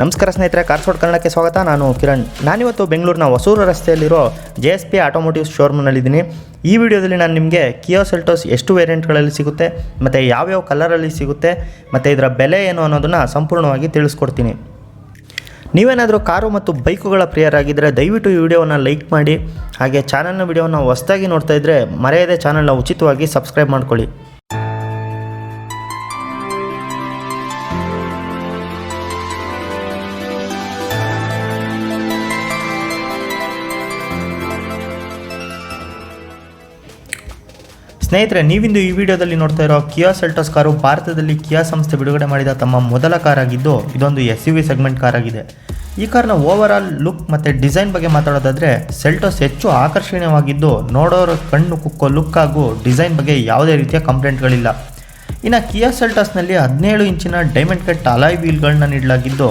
ನಮಸ್ಕಾರ ಸ್ನೇಹಿತರೆ, ಕಾರ್ಸ್ಪೋರ್ಟ್ ಕನ್ನಡಕ್ಕೆ ಸ್ವಾಗತ. ನಾನು ಕಿರಣ್. ನಾನಿವತ್ತು ಬೆಂಗಳೂರಿನ ಹೊಸೂರು ರಸ್ತೆಯಲ್ಲಿರೋ JSP ಆಟೋಮೋಟಿವ್ ಶೋರೂಮ್ನಲ್ಲಿದ್ದೀನಿ. ಈ ವಿಡಿಯೋದಲ್ಲಿ ನಾನು ನಿಮಗೆ ಕಿಯಾ ಸೆಲ್ಟೋಸ್ ಎಷ್ಟು ವೇರಿಯಂಟ್ಗಳಲ್ಲಿ ಸಿಗುತ್ತೆ ಮತ್ತು ಯಾವ್ಯಾವ ಕಲರಲ್ಲಿ ಸಿಗುತ್ತೆ ಮತ್ತು ಇದರ ಬೆಲೆ ಏನು ಅನ್ನೋದನ್ನು ಸಂಪೂರ್ಣವಾಗಿ ತಿಳಿಸ್ಕೊಡ್ತೀನಿ. ನೀವೇನಾದರೂ ಕಾರು ಮತ್ತು ಬೈಕುಗಳ ಪ್ರಿಯರಾಗಿದ್ದರೆ ದಯವಿಟ್ಟು ಈ ವಿಡಿಯೋವನ್ನು ಲೈಕ್ ಮಾಡಿ. ಹಾಗೆ ಚಾನಲ್ನ ವಿಡಿಯೋವನ್ನು ಹೊಸದಾಗಿ ನೋಡ್ತಾ ಇದ್ದರೆ ಮರೆಯದೆ ಚಾನಲ್ನ ಉಚಿತವಾಗಿ ಸಬ್ಸ್ಕ್ರೈಬ್ ಮಾಡ್ಕೊಳ್ಳಿ. ಸ್ನೇಹಿತರೆ, ನೀವಿಂದು ಈ ವಿಡಿಯೋದಲ್ಲಿ ನೋಡ್ತಾ ಇರೋ ಕಿಯಾ ಸೆಲ್ಟೋಸ್ ಕಾರು ಭಾರತದಲ್ಲಿ ಕಿಯಾ ಸಂಸ್ಥೆ ಬಿಡುಗಡೆ ಮಾಡಿದ ತಮ್ಮ ಮೊದಲ ಕಾರ್ ಆಗಿದ್ದು ಇದೊಂದು SUV ಸೆಗ್ಮೆಂಟ್ ಕಾರ್ ಆಗಿದೆ. ಈ ಕಾರ್ನ ಓವರಾಲ್ ಲುಕ್ ಮತ್ತು ಡಿಸೈನ್ ಬಗ್ಗೆ ಮಾತಾಡೋದಾದರೆ ಸೆಲ್ಟೋಸ್ ಹೆಚ್ಚು ಆಕರ್ಷಣೀಯವಾಗಿದ್ದು ನೋಡೋರ ಕಣ್ಣು ಕುಕ್ಕೋ ಲುಕ್ ಹಾಗೂ ಡಿಸೈನ್ ಬಗ್ಗೆ ಯಾವುದೇ ರೀತಿಯ ಕಂಪ್ಲೇಂಟ್ಗಳಿಲ್ಲ. ಇನ್ನು ಕಿಯಾ ಸೆಲ್ಟೋಸ್ನಲ್ಲಿ 17 ಇಂಚಿನ ಡೈಮಂಡ್ ಕಟ್ ಅಲಾಯ್ ವೀಲ್ಗಳನ್ನ ನೀಡಲಾಗಿದ್ದು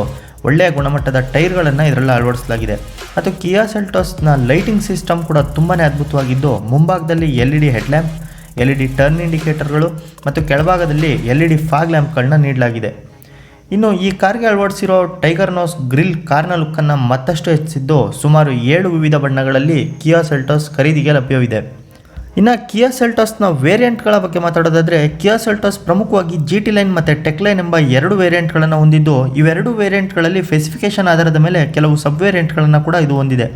ಒಳ್ಳೆಯ ಗುಣಮಟ್ಟದ ಟೈರ್ಗಳನ್ನು ಇದರಲ್ಲಿ ಅಳವಡಿಸಲಾಗಿದೆ. ಮತ್ತು ಕಿಯಾ ಸೆಲ್ಟೋಸ್ನ ಲೈಟಿಂಗ್ ಸಿಸ್ಟಮ್ ಕೂಡ ತುಂಬಾ ಅದ್ಭುತವಾಗಿದ್ದು ಮುಂಭಾಗದಲ್ಲಿ LED ಹೆಡ್ಲ್ಯಾಂಪ್, LED ಟರ್ನ್ ಇಂಡಿಕೇಟರ್ಗಳು ಮತ್ತು ಕೆಳಭಾಗದಲ್ಲಿ LED ಫಾಗ್ ಲ್ಯಾಂಪ್ಗಳನ್ನ ನೀಡಲಾಗಿದೆ. ಇನ್ನು ಈ ಕಾರ್ಗೆ ಅಳವಡಿಸಿರೋ ಟೈಗರ್ ನೋಸ್ ಗ್ರಿಲ್ ಕಾರ್ನ ಲುಕ್ಕನ್ನು ಮತ್ತಷ್ಟು ಹೆಚ್ಚಿಸಿದ್ದು ಸುಮಾರು 7 ವಿವಿಧ ಬಣ್ಣಗಳಲ್ಲಿ ಕಿಯಾ ಸೆಲ್ಟೋಸ್ ಖರೀದಿಗೆ ಲಭ್ಯವಿದೆ. ಇನ್ನು ಕಿಯಾ ಸೆಲ್ಟೋಸ್ನ ವೇರಿಯಂಟ್ಗಳ ಬಗ್ಗೆ ಮಾತಾಡೋದಾದರೆ ಕಿಯಾ ಸೆಲ್ಟೋಸ್ ಪ್ರಮುಖವಾಗಿ GT ಲೈನ್ ಮತ್ತು ಟೆಕ್ ಲೈನ್ ಎಂಬ 2 ವೇರಿಯಂಟ್ಗಳನ್ನು ಹೊಂದಿದ್ದು ಇವೆರಡು ವೇರಿಯಂಟ್ಗಳಲ್ಲಿ ಸ್ಪೆಸಿಫಿಕೇಷನ್ ಆಧಾರದ ಮೇಲೆ ಕೆಲವು ಸಬ್ ವೇರಿಯಂಟ್ಗಳನ್ನು ಕೂಡ ಇದು ಹೊಂದಿದೆ.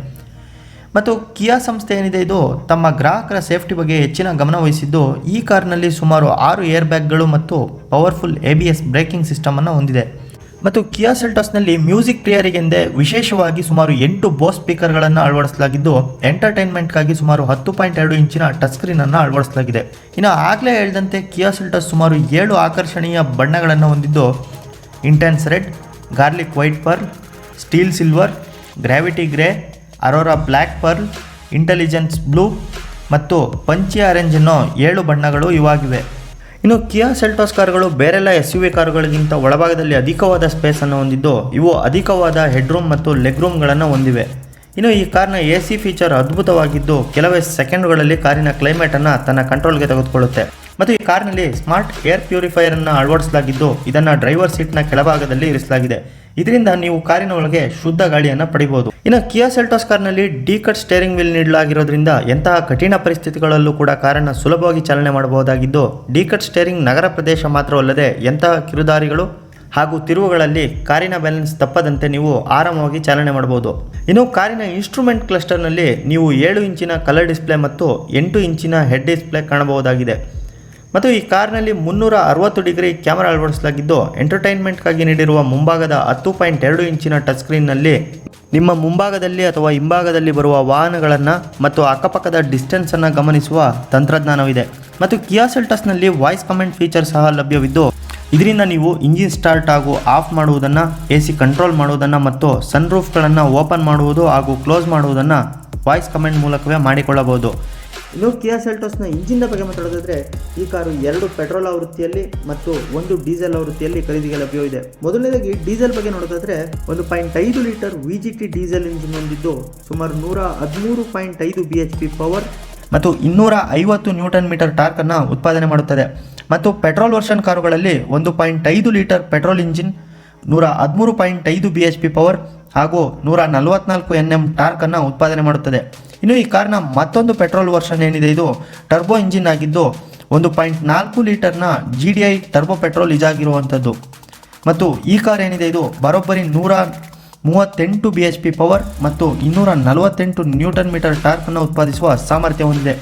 ಮತ್ತು ಕಿಯಾ ಸಂಸ್ಥೆ ಏನಿದೆ ಇದು ತಮ್ಮ ಗ್ರಾಹಕರ ಸೇಫ್ಟಿ ಬಗ್ಗೆ ಹೆಚ್ಚಿನ ಗಮನ ವಹಿಸಿದ್ದು ಈ ಕಾರ್ನಲ್ಲಿ ಸುಮಾರು 6 ಏರ್ ಬ್ಯಾಗ್ಗಳು ಮತ್ತು ಪವರ್ಫುಲ್ ABS ಬ್ರೇಕಿಂಗ್ ಸಿಸ್ಟಮನ್ನು ಹೊಂದಿದೆ. ಮತ್ತು ಕಿಯಾ ಸೆಲ್ಟೋಸ್ನಲ್ಲಿ ಮ್ಯೂಸಿಕ್ ಪ್ರಿಯರಿಗೆಂದೇ ವಿಶೇಷವಾಗಿ ಸುಮಾರು 8 ಬೋಸ್ ಸ್ಪೀಕರ್ಗಳನ್ನು ಅಳವಡಿಸಲಾಗಿದ್ದು ಎಂಟರ್ಟೈನ್ಮೆಂಟ್ಗಾಗಿ ಸುಮಾರು 10.2 ಇಂಚಿನ ಟಚ್ ಸ್ಕ್ರೀನನ್ನು ಅಳವಡಿಸಲಾಗಿದೆ. ಇನ್ನು ಆಗಲೇ ಹೇಳಿದಂತೆ ಕಿಯಾ ಸೆಲ್ಟೋಸ್ ಸುಮಾರು 7 ಆಕರ್ಷಣೀಯ ಬಣ್ಣಗಳನ್ನು ಹೊಂದಿದ್ದು intense red, garlic white pearl, steel silver, gravity grey, aurora black pearl, intelligence blue ಮತ್ತು ಪಂಚಿ ಆರೆಂಜ್ ಅನ್ನೋ 7 ಬಣ್ಣಗಳು ಇವಾಗಿವೆ. ಇನ್ನು ಕಿಯಾ ಸೆಲ್ಟೋಸ್ ಕಾರುಗಳು ಬೇರೆಲ್ಲ SUV ಕಾರುಗಳಿಗಿಂತ ಒಳಭಾಗದಲ್ಲಿ ಅಧಿಕವಾದ ಸ್ಪೇಸನ್ನು ಹೊಂದಿದ್ದು ಇವು ಅಧಿಕವಾದ ಹೆಡ್ರೂಮ್ ಮತ್ತು ಲೆಗ್ ರೂಮ್ಗಳನ್ನು ಹೊಂದಿವೆ. ಇನ್ನು ಈ ಕಾರ್ನ AC ಫೀಚರ್ ಅದ್ಭುತವಾಗಿದ್ದು ಕೆಲವೇ ಸೆಕೆಂಡ್ಗಳಲ್ಲಿ ಕಾರಿನ ಕ್ಲೈಮೇಟನ್ನು ತನ್ನ ಕಂಟ್ರೋಲ್ಗೆ ತೆಗೆದುಕೊಳ್ಳುತ್ತೆ. ಮತ್ತು ಈ ಕಾರ್ನಲ್ಲಿ ಸ್ಮಾರ್ಟ್ ಏರ್ ಪ್ಯೂರಿಫೈಯರನ್ನು ಅಳವಡಿಸಲಾಗಿದ್ದು ಇದನ್ನು ಡ್ರೈವರ್ ಸೀಟ್ನ ಕೆಳಭಾಗದಲ್ಲಿ ಇರಿಸಲಾಗಿದೆ. ಇದರಿಂದ ನೀವು ಕಾರಿನ ಒಳಗೆ ಶುದ್ಧ ಗಾಳಿಯನ್ನು ಪಡೆಯಬಹುದು. ಇನ್ನು ಕಿಯಾ ಸೆಲ್ಟೋಸ್ ಕಾರ್ನಲ್ಲಿ ಡಿ-ಕಟ್ ಸ್ಟೇರಿಂಗ್ ವೀಲ್ ನೀಡಲಾಗಿರೋದ್ರಿಂದ ಎಂತಹ ಕಠಿಣ ಪರಿಸ್ಥಿತಿಗಳಲ್ಲೂ ಕೂಡ ಕಾರನ್ನು ಸುಲಭವಾಗಿ ಚಾಲನೆ ಮಾಡಬಹುದಾಗಿದ್ದು ಡಿ-ಕಟ್ ಸ್ಟೇರಿಂಗ್ ನಗರ ಪ್ರದೇಶ ಮಾತ್ರವಲ್ಲದೆ ಎಂತಹ ಕಿರುದಾರಿಗಳು ಹಾಗೂ ತಿರುವುಗಳಲ್ಲಿ ಕಾರಿನ ಬ್ಯಾಲೆನ್ಸ್ ತಪ್ಪದಂತೆ ನೀವು ಆರಾಮವಾಗಿ ಚಾಲನೆ ಮಾಡಬಹುದು. ಇನ್ನು ಕಾರಿನ ಇನ್ಸ್ಟ್ರೂಮೆಂಟ್ ಕ್ಲಸ್ಟರ್ನಲ್ಲಿ ನೀವು 7 ಇಂಚಿನ ಕಲರ್ ಡಿಸ್ಪ್ಲೇ ಮತ್ತು 8 ಇಂಚಿನ ಹೆಡ್ ಡಿಸ್ಪ್ಲೇ ಕಾಣಬಹುದಾಗಿದೆ. ಮತ್ತು ಈ ಕಾರ್ನಲ್ಲಿ 360 ಡಿಗ್ರಿ ಕ್ಯಾಮರಾ ಅಳವಡಿಸಲಾಗಿದ್ದು ಎಂಟರ್ಟೈನ್ಮೆಂಟ್ಗಾಗಿ ನೀಡಿರುವ ಮುಂಭಾಗದ 10.2 ಇಂಚಿನ ಟಚ್ ಸ್ಕ್ರೀನ್ನಲ್ಲಿ ನಿಮ್ಮ ಮುಂಭಾಗದಲ್ಲಿ ಅಥವಾ ಹಿಂಭಾಗದಲ್ಲಿ ಬರುವ ವಾಹನಗಳನ್ನು ಮತ್ತು ಅಕ್ಕಪಕ್ಕದ ಡಿಸ್ಟೆನ್ಸನ್ನು ಗಮನಿಸುವ ತಂತ್ರಜ್ಞಾನವಿದೆ. ಮತ್ತು ಕಿಯಾ ಸೆಲ್ಟೋಸ್ನಲ್ಲಿ ವಾಯ್ಸ್ ಕಮೆಂಟ್ ಫೀಚರ್ ಸಹ ಲಭ್ಯವಿದ್ದು ಇದರಿಂದ ನೀವು ಇಂಜಿನ್ ಸ್ಟಾರ್ಟ್ ಹಾಗೂ ಆಫ್ ಮಾಡುವುದನ್ನು, AC ಕಂಟ್ರೋಲ್ ಮಾಡುವುದನ್ನು ಮತ್ತು ಸನ್ ರೂಫ್ಗಳನ್ನು ಓಪನ್ ಮಾಡುವುದು ಹಾಗೂ ಕ್ಲೋಸ್ ಮಾಡುವುದನ್ನು ವಾಯ್ಸ್ ಕಮೆಂಟ್ ಮೂಲಕವೇ ಮಾಡಿಕೊಳ್ಳಬಹುದು. ಇನ್ನು ಕಿಯಾ ಸೆಲ್ಟೋಸ್ನ ಇಂಜಿನ್ ಬಗ್ಗೆ ಮಾತಾಡೋದಾದರೆ ಈ ಕಾರು 2 ಪೆಟ್ರೋಲ್ ಆವೃತ್ತಿಯಲ್ಲಿ ಮತ್ತು 1 ಡೀಸೆಲ್ ಆವೃತ್ತಿಯಲ್ಲಿ ಖರೀದಿಗೆ ಲಭ್ಯವಿದೆ. ಮೊದಲನೇದಾಗಿ ಡೀಸೆಲ್ ಬಗ್ಗೆ ನೋಡೋದಾದರೆ 1.5 ಲೀಟರ್ VGT ಡೀಸೆಲ್ ಇಂಜಿನ್ ಹೊಂದಿದ್ದು ಸುಮಾರು 113.5 bhp ಪವರ್ ಮತ್ತು 250 ನ್ಯೂಟನ್ ಮೀಟರ್ ಟಾರ್ಕನ್ನು ಉತ್ಪಾದನೆ ಮಾಡುತ್ತದೆ. ಮತ್ತು ಪೆಟ್ರೋಲ್ ವರ್ಷನ್ ಕಾರುಗಳಲ್ಲಿ 1.5 litre petrol engine 113.5 bhp power ಹಾಗೂ 144 Nm ಟಾರ್ಕನ್ನು ಉತ್ಪಾದನೆ ಮಾಡುತ್ತದೆ. ಇನ್ನು ಈ ಕಾರ್ನ ಮತ್ತೊಂದು ಪೆಟ್ರೋಲ್ ವರ್ಷನ್ ಏನಿದೆ ಇದು ಟರ್ಬೋ ಇಂಜಿನ್ ಆಗಿದ್ದು 1.4 ಲೀಟರ್ನ GDI ಟರ್ಬೋ ಪೆಟ್ರೋಲ್ ಇದಾಗಿರುವಂಥದ್ದು. ಮತ್ತು ಈ ಕಾರ್ ಏನಿದೆ ಇದು ಬರೋಬ್ಬರಿ 138 bhp ಪವರ್ ಮತ್ತು 248 ನ್ಯೂಟನ್ ಮೀಟರ್ ಟಾರ್ಕನ್ನು ಉತ್ಪಾದಿಸುವ ಸಾಮರ್ಥ್ಯ ಹೊಂದಿದೆ.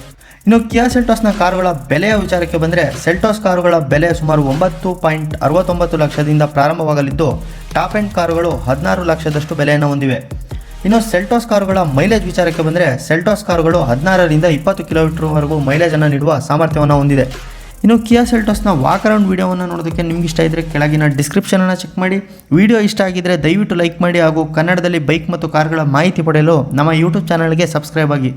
ಇನ್ನು ಕಿಯಾ ಸೆಲ್ಟೋಸ್ನ ಕಾರುಗಳ ಬೆಲೆಯ ವಿಚಾರಕ್ಕೆ ಬಂದರೆ ಸೆಲ್ಟೋಸ್ ಕಾರುಗಳ ಬೆಲೆ ಸುಮಾರು 9.69 ಲಕ್ಷದಿಂದ ಪ್ರಾರಂಭವಾಗಲಿದ್ದು ಟಾಪ್ ಎಂಡ್ ಕಾರುಗಳು 16 ಲಕ್ಷದಷ್ಟು ಬೆಲೆಯನ್ನು ಹೊಂದಿವೆ. ಇನ್ನು ಸೆಲ್ಟೋಸ್ ಕಾರುಗಳ ಮೈಲೇಜ್ ವಿಚಾರಕ್ಕೆ ಬಂದರೆ ಸೆಲ್ಟೋಸ್ ಕಾರುಗಳು 16ರಿಂದ 20 ಕಿಲೋಮೀಟರ್ವರೆಗೂ ಮೈಲೇಜನ್ನು ನೀಡುವ ಸಾಮರ್ಥ್ಯವನ್ನು ಹೊಂದಿದೆ. ಇನ್ನು ಕಿಯಾ ಸೆಲ್ಟೋಸ್ನ ವಾಕರೌಂಡ್ ವಿಡಿಯೋವನ್ನು ನೋಡೋದಕ್ಕೆ ನಿಮ್ಗೆ ಇಷ್ಟ ಇದ್ದರೆ ಕೆಳಗಿನ ಡಿಸ್ಕ್ರಿಪ್ಷನನ್ನು ಚೆಕ್ ಮಾಡಿ. ವಿಡಿಯೋ ಇಷ್ಟ ಆಗಿದ್ದರೆ ದಯವಿಟ್ಟು ಲೈಕ್ ಮಾಡಿ ಹಾಗೂ ಕನ್ನಡದಲ್ಲಿ ಬೈಕ್ ಮತ್ತು ಕಾರ್ಗಳ ಮಾಹಿತಿ ಪಡೆಯಲು ನಮ್ಮ ಯೂಟ್ಯೂಬ್ ಚಾನಲ್ಗೆ ಸಬ್ಸ್ಕ್ರೈಬ್ ಆಗಿ.